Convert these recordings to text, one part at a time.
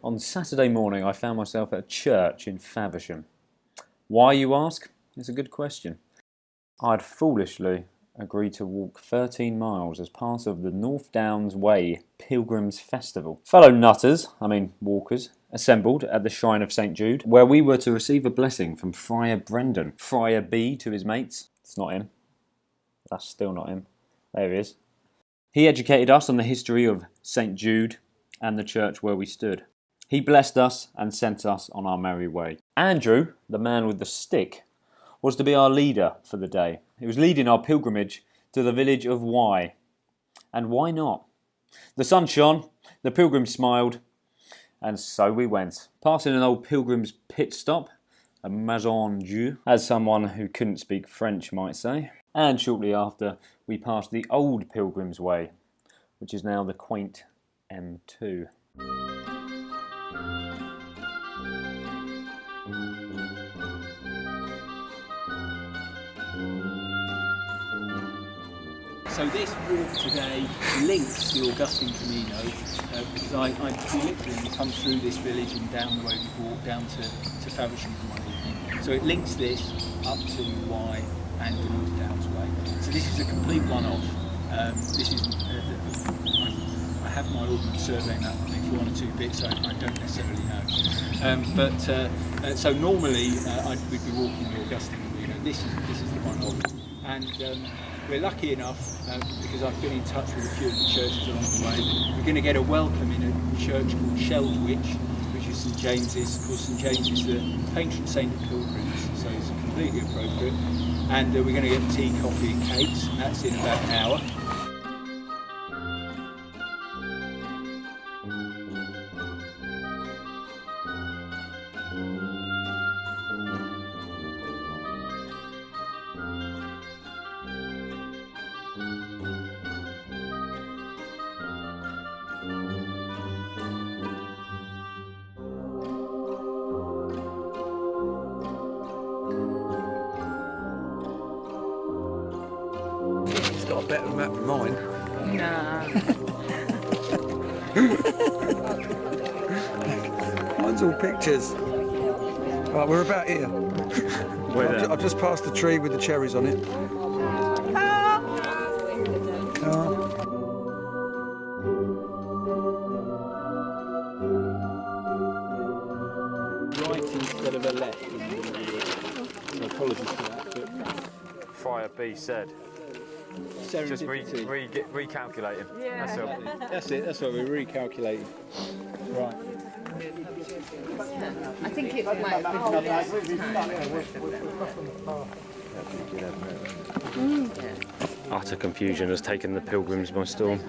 On Saturday morning I found myself at a church in Faversham. Why, you ask? It's a good question. I'd foolishly agreed to walk 13 miles as part of the North Downs Way Pilgrims Festival. Fellow nutters, walkers, assembled at the Shrine of St Jude, where we were to receive a blessing from Friar Brendan. Friar B to his mates. It's not him. That's still not him. There he is. He educated us on the history of St Jude and the church where we stood. He blessed us and sent us on our merry way. Andrew, the man with the stick, was to be our leader for the day. He was leading our pilgrimage to the village of Wye. And why not? The sun shone, the pilgrims smiled, and so we went. Passing an old pilgrim's pit stop, a maison Dieu, as someone who couldn't speak French might say. And shortly after, we passed the old Pilgrim's Way, which is now the quaint M2. So this walk today links the Augustine Camino because we literally come through this village and down the way we walk down to Faversham for one evening. So it links this up to Wye and the North Downs Way. So this is a complete one-off. I have my ordnance surveying that for one or two bits, so I don't necessarily know. So normally we'd be walking the Augustine Camino. This is the one-off. And we're lucky enough, because I've been in touch with a few of the churches along the way, we're going to get a welcome in a church called Sheldwich, which is St James's. Of course, St James is the patron saint of pilgrims, so it's completely appropriate. And we're going to get tea, coffee and cakes, and that's in about an hour. He's got a better map than mine. Nah. Mine's all pictures. Right, we're about here. I've just passed the tree with the cherries on it. Right instead of a left. So apologies for that. But Friar B said. Just recalculating. Yeah. That's what we're recalculating. Right. I think it might have been Utter confusion has taken the pilgrims by storm.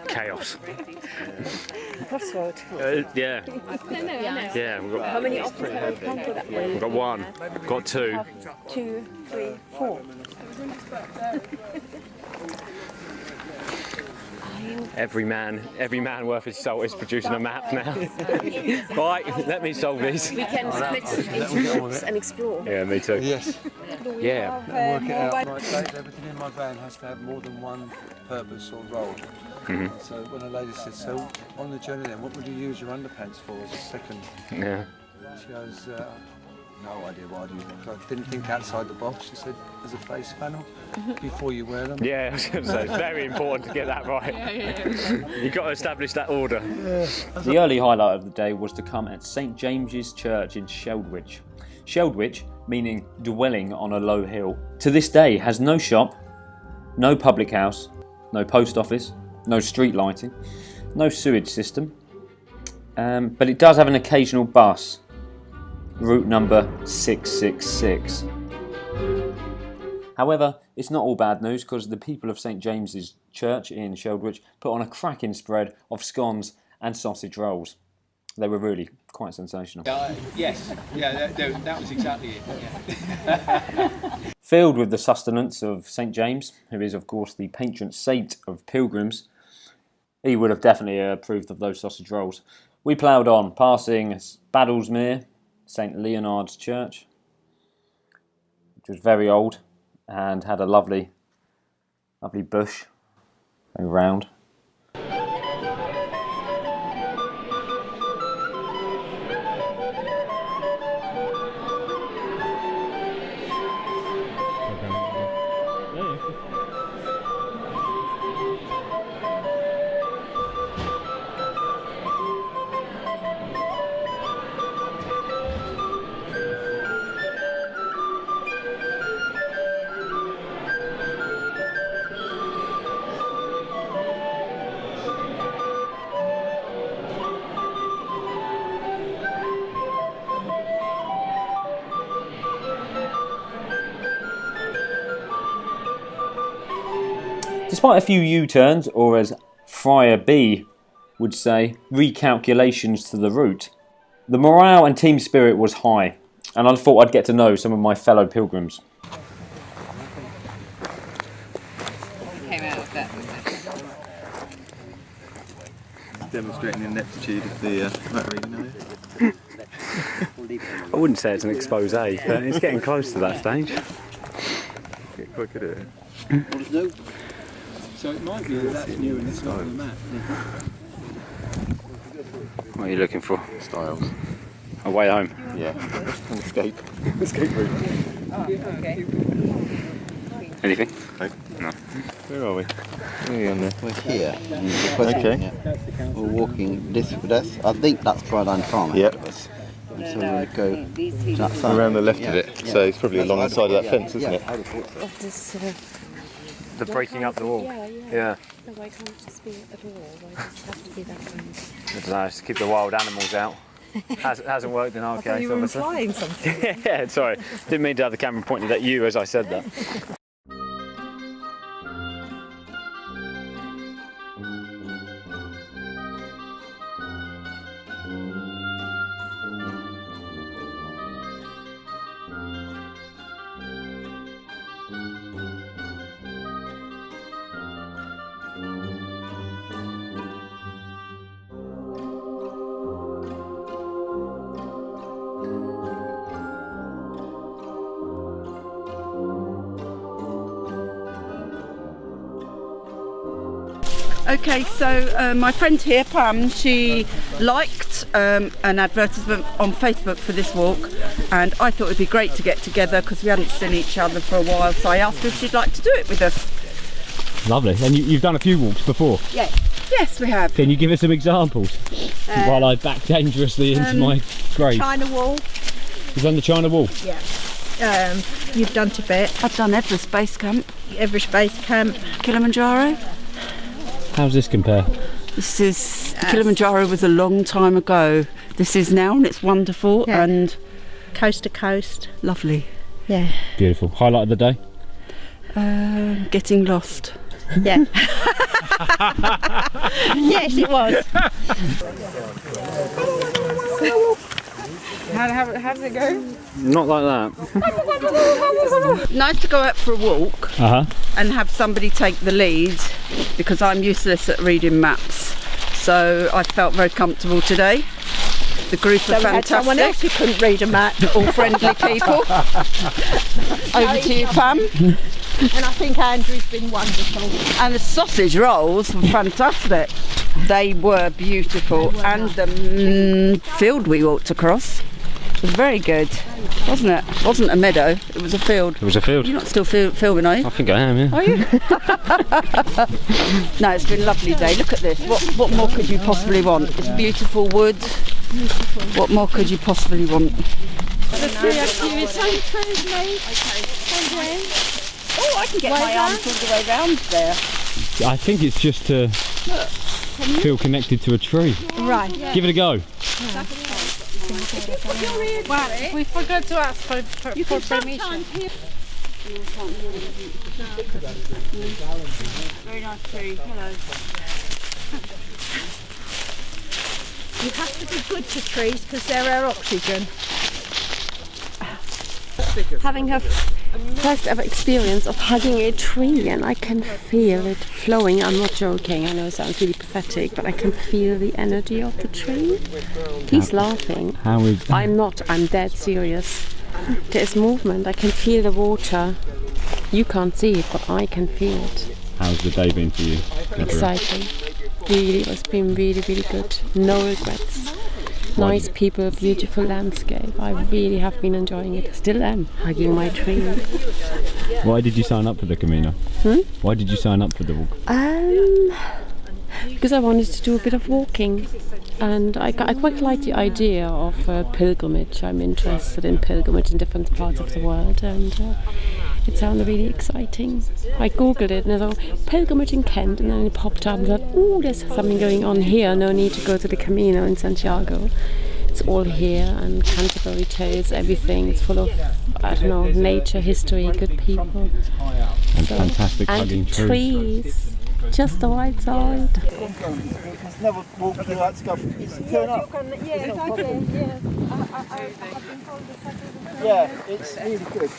Chaos. Crossroad. Yeah. Yeah, we've got, How many officers have come to that way? we've got one, got two. 2, 3, 4. Every man worth his salt is producing a map now. Right, let me solve these. We can split into groups and explore. Yeah, me too. Yes. Yeah. Work it out. Right, Dave, everything in my van has to have more than one purpose or role. So when a lady said, so on the journey then, what would you use your underpants for as a second? Yeah. She goes, no idea what I'd use. I didn't think outside the box. She said, as a face panel before you wear them. Yeah, I was going to say, it's very important to get that right. You've got to establish that order. The early highlight of the day was to come at St James's Church in Sheldwich. Sheldwich, meaning dwelling on a low hill, to this day has no shop, no public house, no post office, no street lighting, no sewage system, but it does have an occasional bus, route number 666. However, it's not all bad news because the people of St James's Church in Sheldwich put on a cracking spread of scones and sausage rolls. They were really quite sensational. Yes, that was exactly it. Yeah. Filled with the sustenance of St James, who is of course the patron saint of pilgrims, he would have definitely approved of those sausage rolls. We ploughed on, passing Badlesmere, St Leonard's Church, which was very old and had a lovely bush going round. Despite a few U-turns, or as Friar B would say, recalculations to the route, the morale and team spirit was high, and I thought I'd get to know some of my fellow pilgrims. Came out of that, Demonstrating the ineptitude of the motor, you know. I wouldn't say it's an expose, but it's getting close to that stage. Get quite good at it. So it might be that that's new and it's not on the map. What are you looking for? Styles. A way home? Yeah. An escape. Escape route. okay. Anything? No. Where are we? We're here. Okay. We're walking this. I think that's Brightline Farm. Yep. And so we'll go to that side. Around the left of it. So it's probably along the side of that fence, isn't it? Of this The breaking up the wall? Yeah. No, why can't it just be a door? Why does it have to be that way? I don't know, just keep the wild animals out. Hasn't worked in our case, You were obviously. implying something. Yeah, sorry. Didn't mean to have the camera pointed at you as I said that. Okay, so my friend here, Pam, she liked an advertisement on Facebook for this walk, and I thought it would be great to get together because we hadn't seen each other for a while, so I asked her if she'd like to do it with us. Lovely. And you've done a few walks before? Yes, we have. Can you give us some examples while I back dangerously into my grave? China Wall. You've done the China Wall? Yeah. You've done Tibet. I've done Everest Base Camp. Everest Base Camp. Kilimanjaro. How's this compare? This is, Kilimanjaro was a long time ago. This is now, and it's wonderful and coast to coast. Lovely. Yeah. Beautiful. Highlight of the day? Getting lost. Yeah. Yes, it was. How does it go? Not like that. Nice to go out for a walk and have somebody take the lead, because I'm useless at reading maps. So I felt very comfortable today. The group are So we had fantastic. someone else who couldn't read a map. All friendly people. Over to you, Pam. And I think Andrew's been wonderful. And the sausage rolls were fantastic. They were beautiful. And the field we walked across was very good, wasn't it? It wasn't a meadow, it was a field. It was a field. You're not still filming, are you? I think I am, yeah. Are you? No, it's been a lovely day. Look at this. What more could you possibly want? It's beautiful wood. What more could you possibly want? Oh, I can get my arms all the way round there. I think it's just to feel connected to a tree. Right. Give it a go. Well, we forgot to ask for permission. Very nice tree. Hello. You have to be good to trees because they're our oxygen. Having her first ever experience of hugging a tree, and I can feel it flowing. I'm not joking, I know it sounds really pathetic, but I can feel the energy of the tree. He's laughing. How is that? I'm not, I'm dead serious. There's movement, I can feel the water. You can't see it, but I can feel it. How's the day been for you? Exciting. Really, it's been really, really good. No regrets. nice people, beautiful landscape. I really have been enjoying it. Still am, hugging my tree. Why did you sign up for the Camino? Why did you sign up for the walk? Because I wanted to do a bit of walking, and I quite like the idea of pilgrimage. I'm interested in pilgrimage in different parts of the world, and it sounded really exciting. I googled it and I thought, pilgrimage in Kent, and then it popped up and I thought, oh, there's something going on here, no need to go to the Camino in Santiago. It's all here, and Canterbury Tales, everything. It's full of, I don't know, nature, history, good people. And fantastic hugging trees. Just the right side. Never walk through that stuff. Turn up. Yeah, exactly. Yeah. Yeah, it's really good.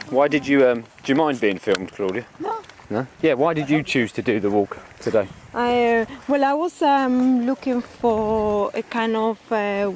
Why did you, do you mind being filmed, Claudia? No. No? Yeah, why did you choose to do the walk today? I was looking for a kind of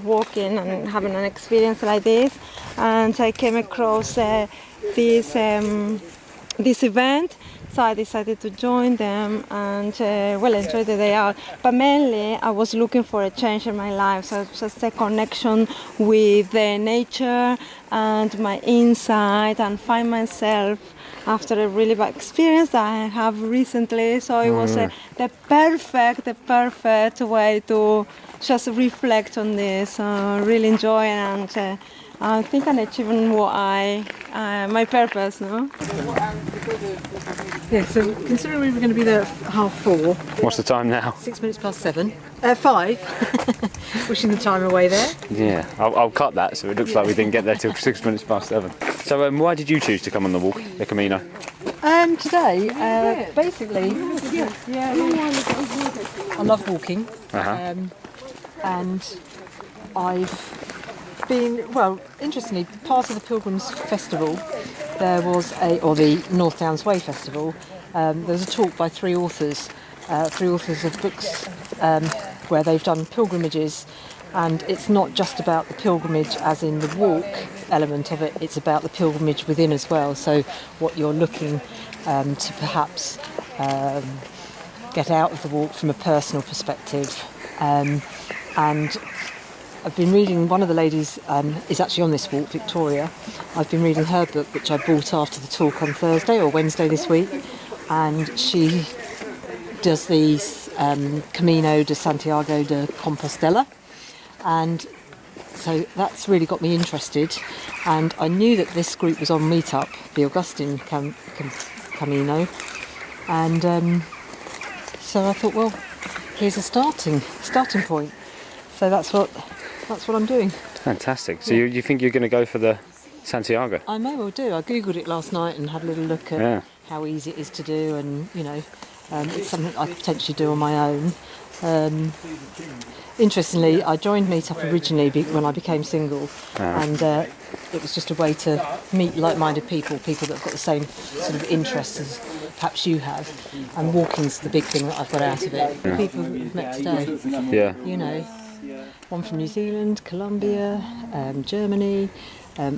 walking and having an experience like this, and I came across this event, so I decided to join them and enjoy the day out. But mainly I was looking for a change in my life, so just a connection with nature and my inside, and find myself after a really bad experience that I have recently. So it was the perfect way to just reflect on this, really enjoy, and I think I'm achieving what my purpose, no? Yeah, so considering we were going to be there at 4:30. What's the time now? 6 minutes past 7. 5. Wishing the time away there. Yeah, I'll cut that so it looks like we didn't get there till 6 minutes past 7. So why did you choose to come on the walk, the Camino? Today, basically, I love walking. And I've been, interestingly, part of the Pilgrims Festival, there was the North Downs Way Festival, there was a talk by three authors of books where they've done pilgrimages, and it's not just about the pilgrimage as in the walk element of it, it's about the pilgrimage within as well, so what you're looking to perhaps get out of the walk from a personal perspective. And I've been reading, one of the ladies is actually on this walk, Victoria. I've been reading her book, which I bought after the talk on Thursday or Wednesday this week, and she does the Camino de Santiago de Compostela, and so that's really got me interested. And I knew that this group was on Meetup, the Augustine Camino, and so I thought, well, here's a starting point. So that's what I'm doing. Fantastic. So you think you're going to go for the Santiago? I may well do. I googled it last night and had a little look at how easy it is to do, and it's something I could potentially do on my own. Interestingly, I joined Meetup originally when I became single, and it was just a way to meet like-minded people that have got the same sort of interests as perhaps you have, and walking's the big thing that I've got out of it. The people that we've met today, one from New Zealand, Colombia, Germany,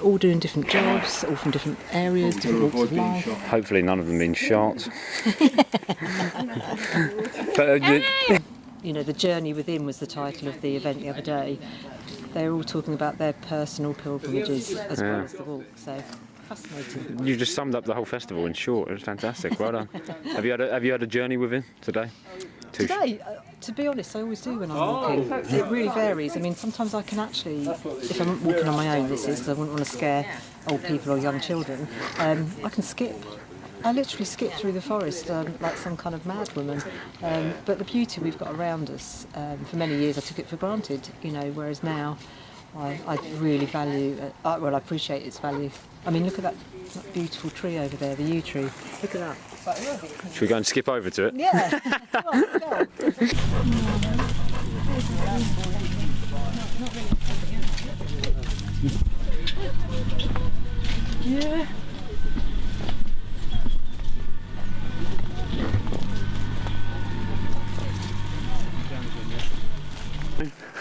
all doing different jobs, all from different areas, different walks of life. Hopefully none of them been shot. But, the journey within was the title of the event the other day. They're all talking about their personal pilgrimages as well as the walk, so fascinating. You just summed up the whole festival in short. It was fantastic. Well done. Have you had a journey with him today? Today, to be honest, I always do when I'm walking. It really varies. I mean, sometimes I can actually, if I'm walking on my own, this is because I wouldn't want to scare old people or young children, I can skip. I literally skip through the forest like some kind of mad woman. But the beauty we've got around us, for many years I took it for granted, whereas now I really value, I appreciate its value. I mean, look at that beautiful tree over there, the yew tree. Look at that. Should we go and skip over to it? Yeah. Come on, let's go. Yeah.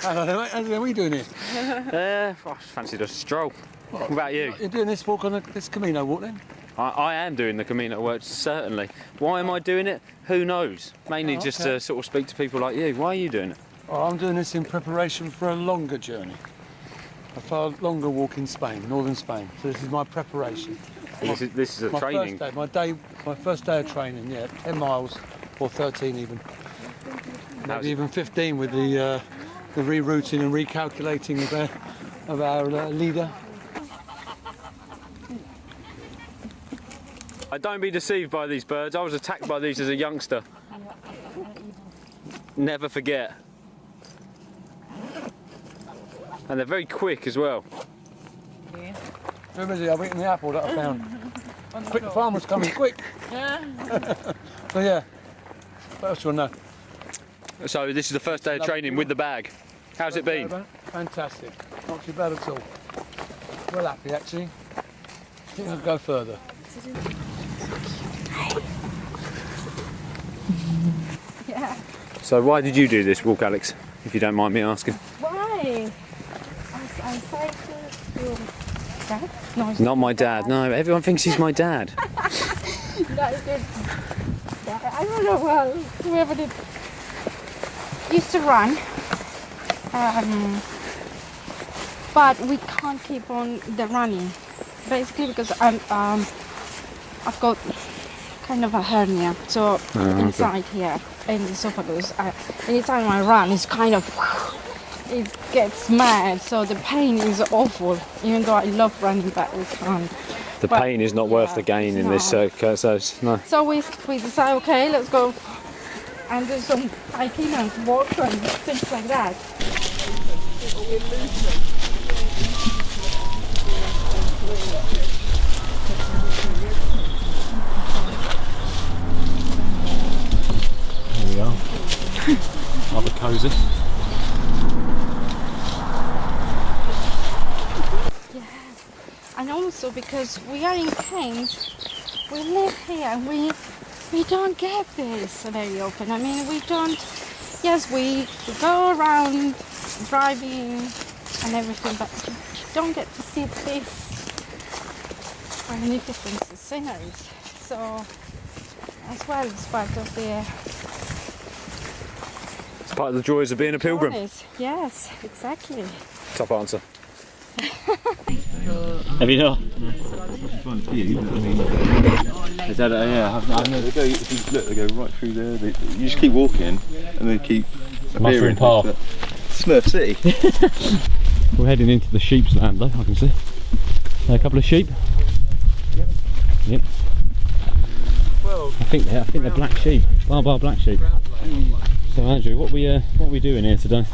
Hello, how are we doing here? I fancied a stroll. What about you? You're doing this walk on this Camino walk then? I am doing the Camino work, certainly. Why am I doing it? Who knows? Mainly just to sort of speak to people like you. Why are you doing it? Oh, I'm doing this in preparation for a longer journey. A far longer walk in Spain, northern Spain. So this is my preparation. This is a training. My first day of training, yeah, 10 miles or 13 even. Maybe even 15 with the rerouting and recalculating of our leader. Don't be deceived by these birds. I was attacked by these as a youngster. Never forget. And they're very quick as well. Yeah. Who is it? I've eaten the apple that I found. Quick, the farmer's coming, quick! So yeah, what else do you want to know? So this is the first day of training with the bag. How's it been? Fantastic. Not too bad at all. Well happy actually. I think I'll go further. Yeah. So why did you do this walk, Alex, if you don't mind me asking? Why? I say to your dad? No, it's Not my dad, no. Everyone thinks he's my dad. That's good. Yeah, I don't know, well, whoever did used to run. But we can't keep on the running. Basically because I've got kind of a hernia, so inside here in the esophagus, anytime I run, it's kind of, it gets mad, so the pain is awful, even though I love running, but we can't. The pain is not worth the gain in this case, no. So we decide, okay, let's go and do some hiking and walk and things like that. Here we are. Rather cosy. Yeah, and also because we are in Kent, we live here and we don't get this very often. I mean, we don't. Yes, we go around driving and everything, but you don't get to see this magnificent sceneries. So, as well, it's part of the. It's part of the joys of being a pilgrim. Yes, exactly. Top answer. Have you not? Fun for you, but I mean, yeah, I know. They go. If you look, they go right through there. You just keep walking, and they keep Mushroom path. Smurf City. We're heading into the sheep's land, though. I can see a couple of sheep. Yep. Well, I think they're black sheep, bar black sheep. So Andrew, what are we doing here today?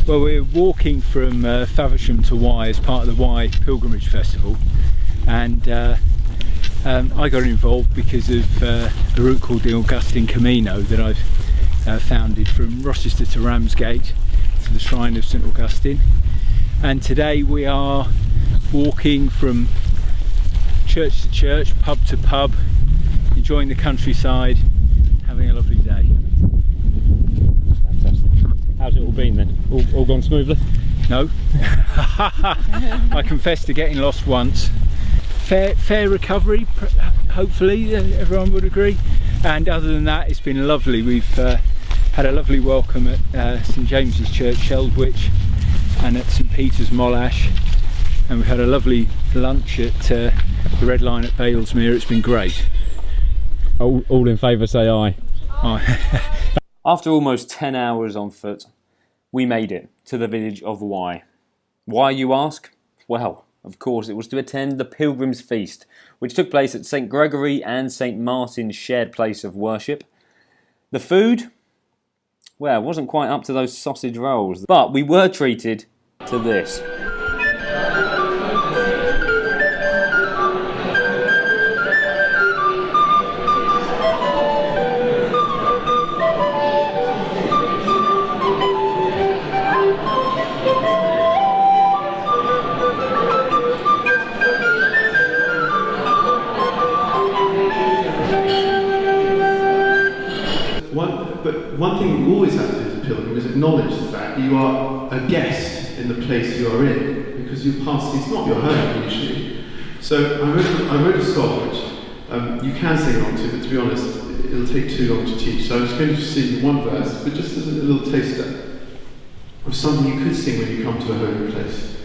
Well, we're walking from Faversham to Wye as part of the Wye Pilgrimage Festival, and I got involved because of a route called the Augustine Camino that I've founded from Rochester to Ramsgate to the Shrine of St Augustine. And today we are walking from church to church, pub to pub, enjoying the countryside, having a lovely day. Fantastic. How's it all been then? All gone smoothly? No. I confess to getting lost once. Fair recovery, hopefully, everyone would agree. And other than that, it's been lovely. We've had a lovely welcome at St James's Church, Sheldwich, and at St Peter's, Mollash. And we've had a lovely lunch at the Red Lion at Balesmere. It's been great. All in favour, say aye. Aye. After almost 10 hours on foot, we made it to the village of Wye. Why, you ask? Well, of course, it was to attend the Pilgrims feast, which took place at St Gregory and St Martin's shared place of worship. The food? Well, it wasn't quite up to those sausage rolls, but we were treated to this. One thing you always have to do as a pilgrim is acknowledge the fact that you are a guest in the place you are in, because you pass, it's not your home usually. So I wrote a song which you can sing along to, but to be honest, it'll take too long to teach. So I'm just going to sing one verse, but just as a little taster. of something you could sing when you come to a holy place.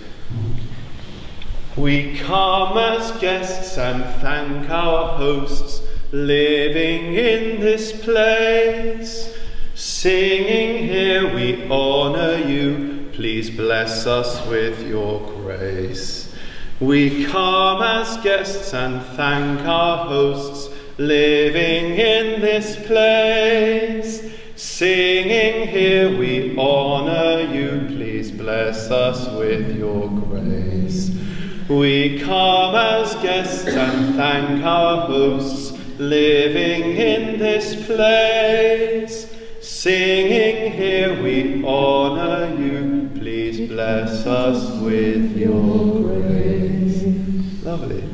We come as guests and thank our hosts, living in this place. Singing here we honour you, please bless us with your grace. We come as guests and thank our hosts, living in this place. Singing here we honour you, please bless us with your grace. We come as guests and thank our hosts, living in this place. Singing here we honour you, please bless us with your grace. Lovely.